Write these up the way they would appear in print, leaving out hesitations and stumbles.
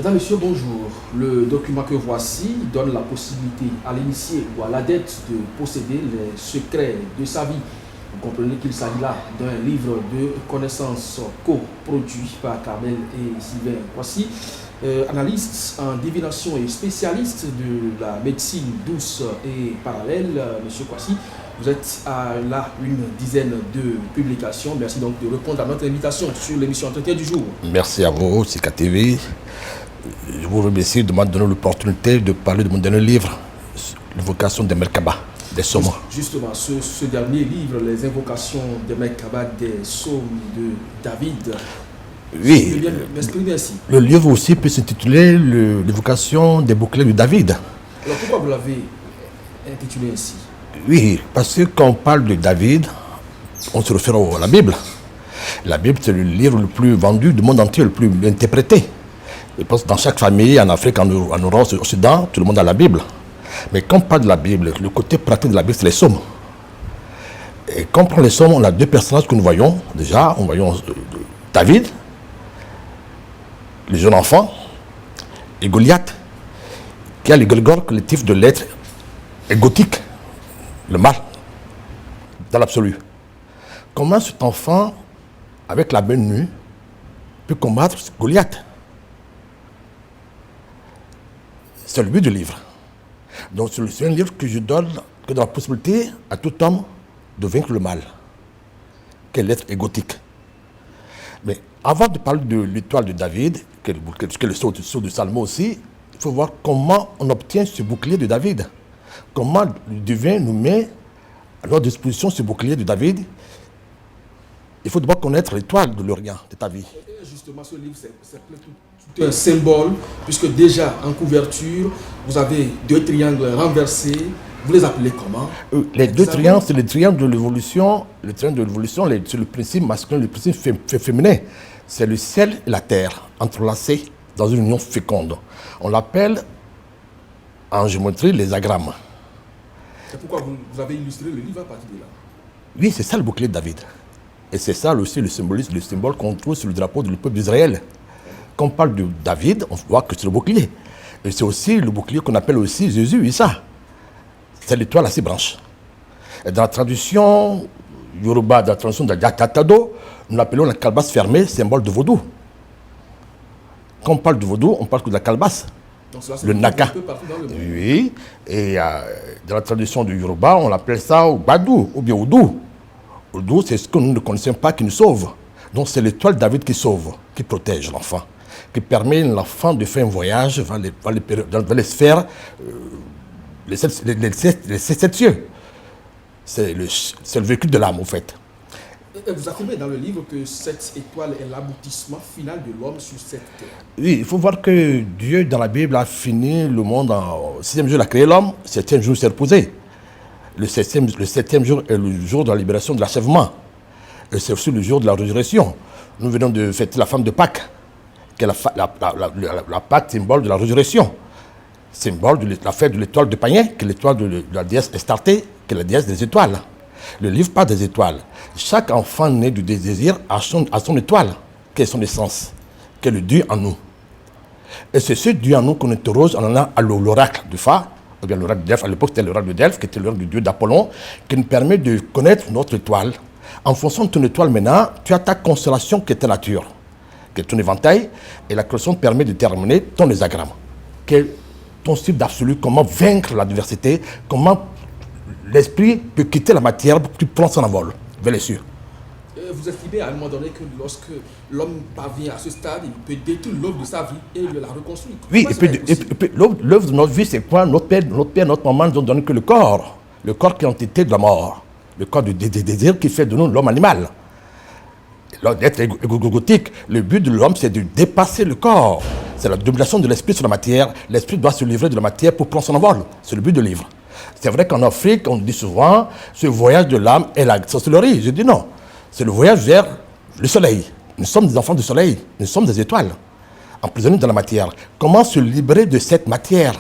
Mesdames, Messieurs, bonjour. Le document que voici donne la possibilité à l'initié ou à l'adepte de posséder les secrets de sa vie. Vous comprenez qu'il s'agit là d'un livre de connaissances coproduit par Carmel et Sylvain Kwasi, analyste en divination et spécialiste de la médecine douce et parallèle. Monsieur Kwasi, vous êtes à là une dizaine de publications. Merci donc de répondre à notre invitation sur l'émission Entretien du jour. Merci à vous, CKTV. Je vous remercie de m'avoir donné l'opportunité de parler de mon dernier livre, L'invocation des Merkaba, des Psaumes. Justement, ce dernier livre, Les invocations des Merkaba, des Psaumes de David. Oui, m'exprimer ainsi. Le livre aussi peut s'intituler L'évocation des boucliers de David. Alors pourquoi vous l'avez intitulé ainsi? Oui, parce que quand on parle de David, on se réfère à la Bible. La Bible, c'est le livre le plus vendu du monde entier, le plus interprété. Je pense que dans chaque famille, en Afrique, en Europe, en Occident, tout le monde a la Bible. Mais quand on parle de la Bible, le côté pratique de la Bible, c'est les psaumes. Et quand on prend les psaumes, on a deux personnages que nous voyons. Déjà, on voyons David, le jeune enfant, et Goliath, qui a l'égregore collectif de l'être égotique, le mal, dans l'absolu. Comment cet enfant, avec la main nue, peut combattre Goliath? C'est le but du livre. Donc c'est un livre que je donne que dans la possibilité à tout homme de vaincre le mal, qui est l'être égotique. Mais avant de parler de l'étoile de David, qui est le sceau de Salomon aussi, il faut voir comment on obtient ce bouclier de David. Comment le divin nous met à notre disposition ce bouclier de David. Il faut d'abord connaître l'étoile de l'Orient de ta vie. Et justement, ce livre, c'est tout un symbole, puisque déjà en couverture, vous avez deux triangles renversés. Vous les appelez comment? Les deux triangles, c'est le triangle de l'évolution. Le triangle de l'évolution, c'est le principe masculin, le principe féminin. C'est le ciel et la terre, entrelacés dans une union féconde. On l'appelle en géométrie les agrammes. Et pourquoi vous avez illustré le livre à partir de là? Oui, c'est ça le bouclier de David. Et c'est ça aussi le symbolisme, le symbole qu'on trouve sur le drapeau du peuple d'Israël. Quand on parle de David, on voit que c'est le bouclier. Et c'est aussi le bouclier qu'on appelle aussi Jésus, Issa. C'est l'étoile à 6 branches. Et dans la traduction Yoruba, dans la traduction de Yatado, nous l'appelons la calebasse fermée, symbole de vaudou. Quand on parle de vaudou, on parle que de la calebasse. Donc cela le naka. Oui. Et dans la traduction du Yoruba, on appelle ça Badou ou bien Oudou. Oudou, c'est ce que nous ne connaissons pas qui nous sauve. Donc c'est l'étoile de David qui sauve, qui protège l'enfant, qui permet à l'enfant de faire un voyage dans les sphères, les sept cieux. C'est le véhicule de l'âme, en fait. Et vous affirmez dans le livre que cette étoile est l'aboutissement final de l'homme sur cette terre. Oui, il faut voir que Dieu, dans la Bible, a fini le monde au 6e jour, il a créé l'homme, le 7e jour, il s'est reposé. Le septième jour est le jour de la libération, de l'achèvement. Et c'est aussi le jour de la résurrection. Nous venons de fêter la femme de Pâques, qui est la Pâque, symbole de la résurrection. Symbole de la fête de l'étoile de Païen, qui est l'étoile de la déesse Astarté, qui est la déesse des étoiles. Le livre parle des étoiles. Chaque enfant né du désir a son étoile, qui est son essence, qui est le Dieu en nous. Et c'est ce Dieu en nous qu'on interroge en allant à l'oracle de Fa, ou bien l'oracle de Delphes. À l'époque, c'était l'oracle de Delphes, qui était l'oracle du Dieu d'Apollon, qui nous permet de connaître notre étoile. En fonction de ton étoile maintenant, tu as ta constellation qui est ta nature, qui est ton éventail, et la constellation te permet de déterminer ton hésagramme, qui est ton style d'absolu, comment vaincre l'adversité, comment l'esprit peut quitter la matière pour que tu prends son envol vers les cieux. Vous estimez à un moment donné que lorsque l'homme parvient à ce stade, il peut détruire l'œuvre de sa vie et la reconstruire. Oui, et puis l'œuvre de notre vie, c'est quoi? Notre père, notre maman nous ont donné que le corps qui est entité de la mort, le corps du désir qui fait de nous l'homme animal. L'être égotique, le but de l'homme, c'est de dépasser le corps. C'est la domination de l'esprit sur la matière. L'esprit doit se livrer de la matière pour prendre son envol. C'est le but du livre. C'est vrai qu'en Afrique, on dit souvent, ce voyage de l'âme est la sorcellerie. Je dis non. C'est le voyage vers le soleil. Nous sommes des enfants du soleil. Nous sommes des étoiles, emprisonnés dans la matière. Comment se libérer de cette matière?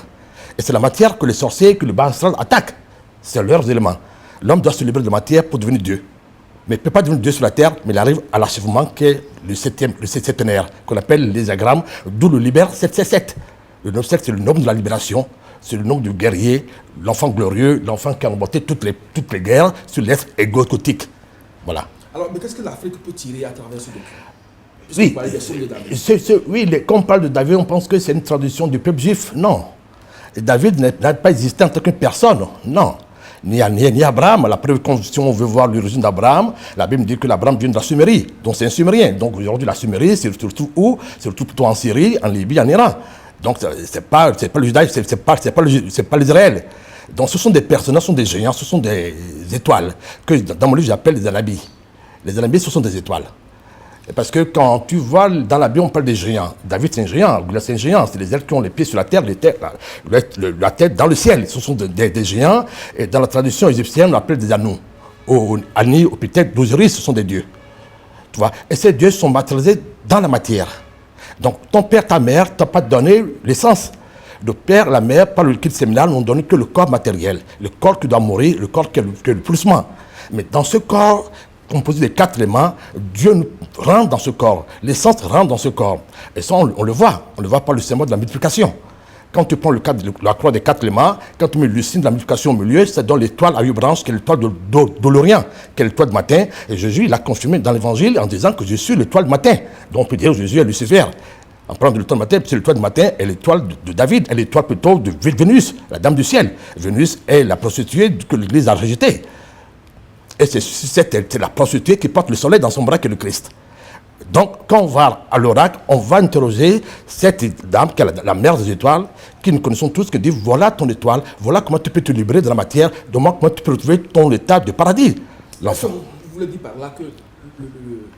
Et c'est la matière que les sorciers, que le bas astral attaquent. C'est leurs éléments. L'homme doit se libérer de la matière pour devenir Dieu. Mais il ne peut pas devenir Dieu sur la terre, mais il arrive à l'achèvement qui est le septénaire, qu'on appelle les agrammes, d'où le libère 777. Le 97, c'est le nombre de la libération, c'est le nombre du guerrier, l'enfant glorieux, l'enfant qui a remporté toutes les guerres sur l'être égotique. Voilà. Alors, mais qu'est-ce que l'Afrique peut tirer à travers ce document? Oui, David. Quand on parle de David, on pense que c'est une tradition du peuple juif. Non. Et David n'a pas existé en tant qu'une personne. Non. Ni Abraham. La preuve, si on veut voir l'origine d'Abraham, la Bible dit que l'Abraham vient de la Sumérie. Donc c'est un Sumérien. Donc aujourd'hui, la Sumérie, c'est surtout où? C'est surtout plutôt en Syrie, en Libye, en Iran. Donc c'est pas le judaïsme, c'est pas l'Israël. Donc ce sont des personnages, ce sont des géants, ce sont des étoiles que dans mon livre j'appelle les Anabis. Les Anabis, ce sont des étoiles. Parce que quand tu vois dans la Bible, on parle des géants. David, c'est un géant. Goliath, c'est un géant. C'est les êtres qui ont les pieds sur la terre, la tête dans le ciel. Ce sont des géants. Et dans la tradition égyptienne, on appelle des Anous. Ani, ou peut-être d'Osiris, ce sont des dieux. Tu vois? Et ces dieux sont matérialisés dans la matière. Donc, ton père, ta mère, ne t'ont pas donné l'essence. Le père, la mère, par le liquide séminal, n'ont donné que le corps matériel. Le corps qui doit mourir, le corps qui est le pulsement. Mais dans ce corps composé des 4 éléments, Dieu rentre dans ce corps. L'essence rentre dans ce corps. Et ça, on le voit. On le voit par le symbole de la multiplication. Quand tu prends la croix des 4 éléments, quand tu mets le signe de la multiplication au milieu, ça donne l'étoile à 8 branches, qui est l'étoile de l'Orient, qui est l'étoile du matin. Et Jésus, il a confirmé dans l'évangile en disant que je suis l'étoile du matin. Donc on peut dire que Jésus est Lucifer. En parlant de l'étoile du matin, c'est l'étoile du matin et l'étoile de David, et l'étoile plutôt de Vénus, la dame du ciel. Vénus est la prostituée que l'Église a rejetée. Et c'est la prostituée qui porte le soleil dans son bras qui est le Christ. Donc, quand on va à l'oracle, on va interroger cette dame qui est la mère des étoiles, qui nous connaissons tous, qui dit voilà ton étoile, voilà comment tu peux te libérer de la matière, comment tu peux retrouver ton état de paradis. L'enfant. Vous voulez dire par là que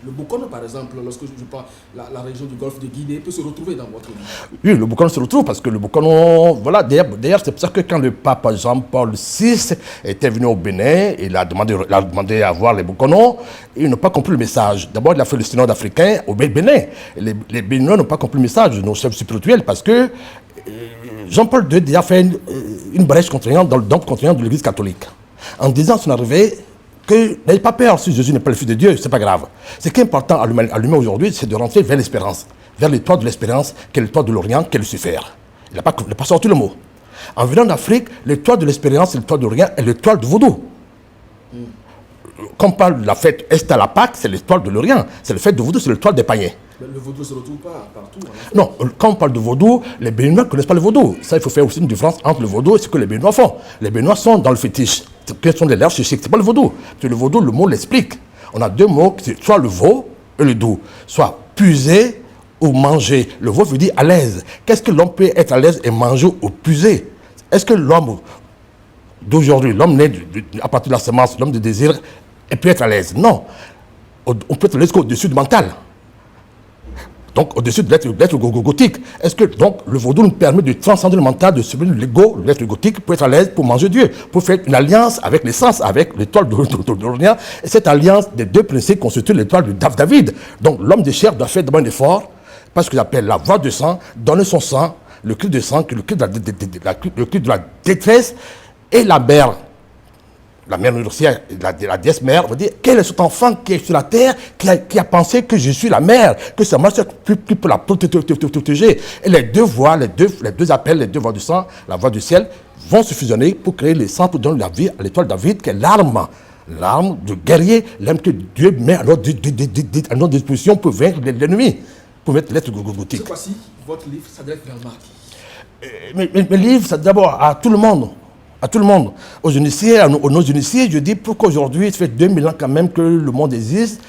le Bokono, par exemple, lorsque je parle la région du golfe de Guinée, peut se retrouver dans votre livre? Oui, le Bokono se retrouve parce que le Bokono, voilà, d'ailleurs, c'est pour ça que quand le pape Jean-Paul VI était venu au Bénin, il a demandé à voir les Bokono, ils n'ont pas compris le message. D'abord, il a fait le synode africain au Bénin. Les Béninois n'ont pas compris le message de nos chefs spirituels parce que Jean-Paul II a fait une brèche contraignante dans le dogme contraignant de l'Église catholique. En disant à son arrivée, que n'ayez pas peur si Jésus n'est pas le Fils de Dieu, c'est pas grave. Ce qui est important à l'humain aujourd'hui, c'est de rentrer vers l'espérance, vers l'étoile de l'espérance, qui est l'étoile de l'Orient, qui est Lucifer. Il n'a pas sorti le mot. En venant d'Afrique, l'étoile de l'espérance, l'étoile de l'Orient, est l'étoile du vaudou. Quand on parle de la fête Est-à-la-Pâque, c'est l'étoile de l'Orient. C'est le fête de vaudou, c'est l'étoile des païens. Mais le vaudou ne se retrouve pas partout. Non, quand on parle de vaudou, les Béninois ne connaissent pas le vaudou. Ça, il faut faire aussi une différence entre le vaudou et ce que les Béninois font. Les Béninois sont dans le fétiche. Quels sont les lèvres chichiques? Ce n'est pas le vaudou. Parce que le vaudou, le mot l'explique. On a 2 mots, soit le veau et le dou. Soit puiser ou manger. Le veau veut dire à l'aise. Qu'est-ce que l'homme peut être à l'aise et manger ou puiser? Est-ce que l'homme d'aujourd'hui, l'homme né à partir de la semence, l'homme de désir, il peut être à l'aise? Non. On peut être à l'aise qu'au-dessus du mental. Donc, au-dessus de l'être gothique. Est-ce que donc le vaudou nous permet de transcender le mental, de subir l'ego, l'être gothique, pour être à l'aise, pour manger Dieu, pour faire une alliance avec l'essence, avec l'étoile de l'Orient. Et cette alliance des 2 principes constitue l'étoile de David. Donc, l'homme de chair doit faire d'abord un effort, parce que j'appelle la voix de sang, donner son sang, le cri de sang, le cri de la détresse, et la mère nourricière, la déesse mère, va dire, quel est cet enfant qui est sur la terre, qui a pensé que je suis la mère, que c'est moi qui peut la protéger. Et les 2 voix, les deux appels, les 2 voix du sang, la voix du ciel, vont se fusionner pour créer le sang, pour donner la vie à l'étoile David, qui est l'arme de guerrier, l'arme que Dieu met à notre disposition pour vaincre l'ennemi, pour mettre l'être gothique. Cette fois-ci, votre livre s'adresse également à qui? Mes livres, c'est d'abord à tout le monde. À tout le monde. Aux initiés, aux non-initiés, je dis pourquoi aujourd'hui, ça fait 2000 ans quand même que le monde existe.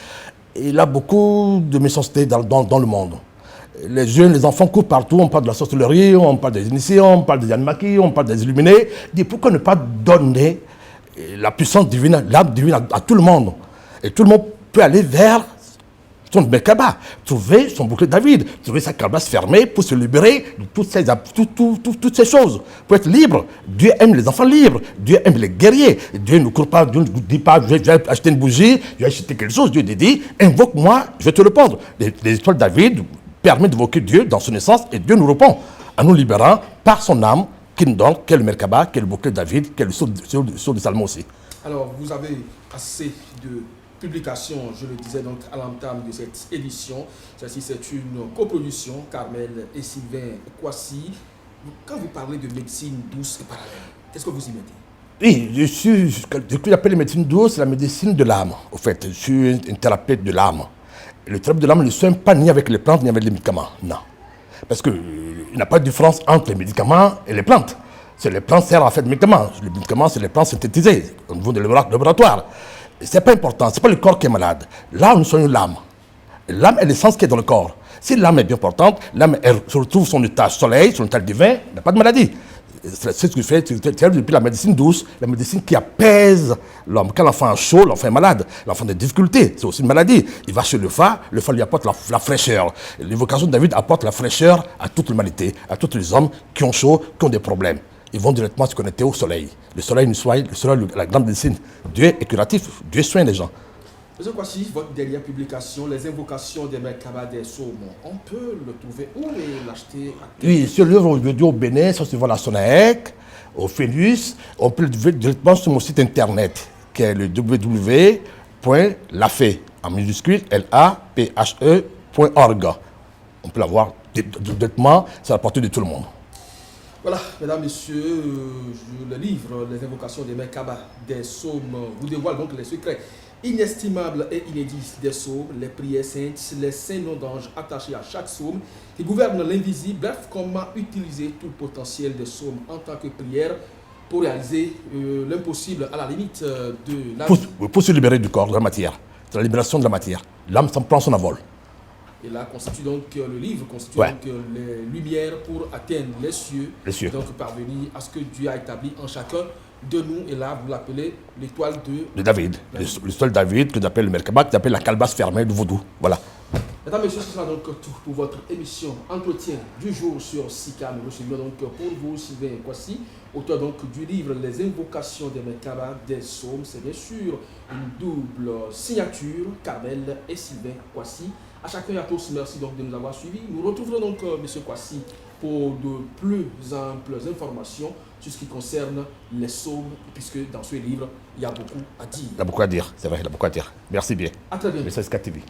Et il y a beaucoup de méchanceté dans le monde. Les jeunes, les enfants courent partout, on parle de la sorcellerie, on parle des initiés, on parle des Yanmaki, on parle des illuminés. Je dis pourquoi ne pas donner la puissance divine, l'âme divine à tout le monde. Et tout le monde peut aller vers son Merkaba, trouver son bouclier de David, trouver sa calebasse fermée pour se libérer de toutes ces choses, pour être libre. Dieu aime les enfants libres, Dieu aime les guerriers. Dieu ne court pas, Dieu ne dit pas, je vais acheter une bougie, je vais acheter quelque chose. Dieu dit, invoque-moi, je vais te répondre. Les étoiles de David permettent d'invoquer Dieu dans son essence et Dieu nous répond en nous libérant par son âme qui nous donne, qui est le Merkaba, qui est le bouclier de David, qui est le sceau de Salomon aussi. Alors, vous avez assez de publication, je le disais donc à l'entame de cette édition. Celle-ci, c'est une coproduction, Carmel et Sylvain Kwasi. Quand vous parlez de médecine douce et parallèle, qu'est-ce que vous y mettez? Oui, ce que j'appelle la médecine douce, c'est la médecine de l'âme. Au fait, je suis une thérapeute de l'âme. Le thérapeute de l'âme ne soigne pas ni avec les plantes ni avec les médicaments. Non. Parce qu'il n'y a pas de différence entre les médicaments et les plantes. Les plantes servent à faire des médicaments. Les médicaments, c'est les plantes synthétisées au niveau de laboratoire. Ce n'est pas important, ce n'est pas le corps qui est malade. Là, nous soignons l'âme. L'âme est l'essence qui est dans le corps. Si l'âme est bien portante, l'âme se retrouve son état soleil, son état divin, il n'y a pas de maladie. C'est ce que je fais depuis la médecine douce, la médecine qui apaise l'homme. Quand l'enfant est chaud, l'enfant est malade. L'enfant a des difficultés, c'est aussi une maladie. Il va chez le fa lui apporte la fraîcheur. L'évocation de David apporte la fraîcheur à toute l'humanité, à tous les hommes qui ont chaud, qui ont des problèmes. Ils vont directement se connecter au soleil. Le soleil nous soigne, le soleil, la grande médecine. Dieu est curatif, Dieu soigne les gens. Je crois que votre dernière publication, Les invocations des Merkaba des Saumes, on peut le trouver où et l'acheter? Oui, sur l'œuvre aujourd'hui au Bénin, ça se voit à la Sonaec, au Phénus. On peut le trouver directement sur mon site internet, qui est le www.lafe, en minuscule, LAPHE.org. On peut l'avoir directement, c'est à la portée de tout le monde. Voilà, mesdames, messieurs, le livre Les invocations des Merkaba des Saumes vous dévoile donc les secrets inestimables et inédits des saumes, les prières saintes, les saints noms d'anges attachés à chaque saume, qui gouvernent l'invisible. Bref, comment utiliser tout le potentiel des saumes en tant que prière pour réaliser l'impossible à la limite de la vie. Pour se libérer du corps, de la matière, de la libération de la matière. L'âme s'en prend son envol. Et là, le livre constitue Ouais. donc les lumières pour atteindre les cieux. Donc parvenir à ce que Dieu a établi en chacun de nous. Et là, vous l'appelez l'étoile de David. L'étoile de David, que j'appelle le Merkaba, que j'appelle la calebasse fermée du vaudou. Voilà. Mesdames et messieurs, ce sera donc tout pour votre émission Entretien du jour sur SICA. Nous recevons donc pour vous Sylvain Kwasi, auteur donc du livre Les invocations des Merkaba des Saumes. C'est bien sûr une double signature, Carmel et Sylvain Kwasi. À chacun et à tous, merci donc de nous avoir suivis. Nous retrouverons donc M. Kwasi pour de plus amples informations sur ce qui concerne les saumes, puisque dans ce livre, il y a beaucoup à dire. Il y a beaucoup à dire, c'est vrai, il y a beaucoup à dire. Merci bien. À très bientôt. Message SK TV.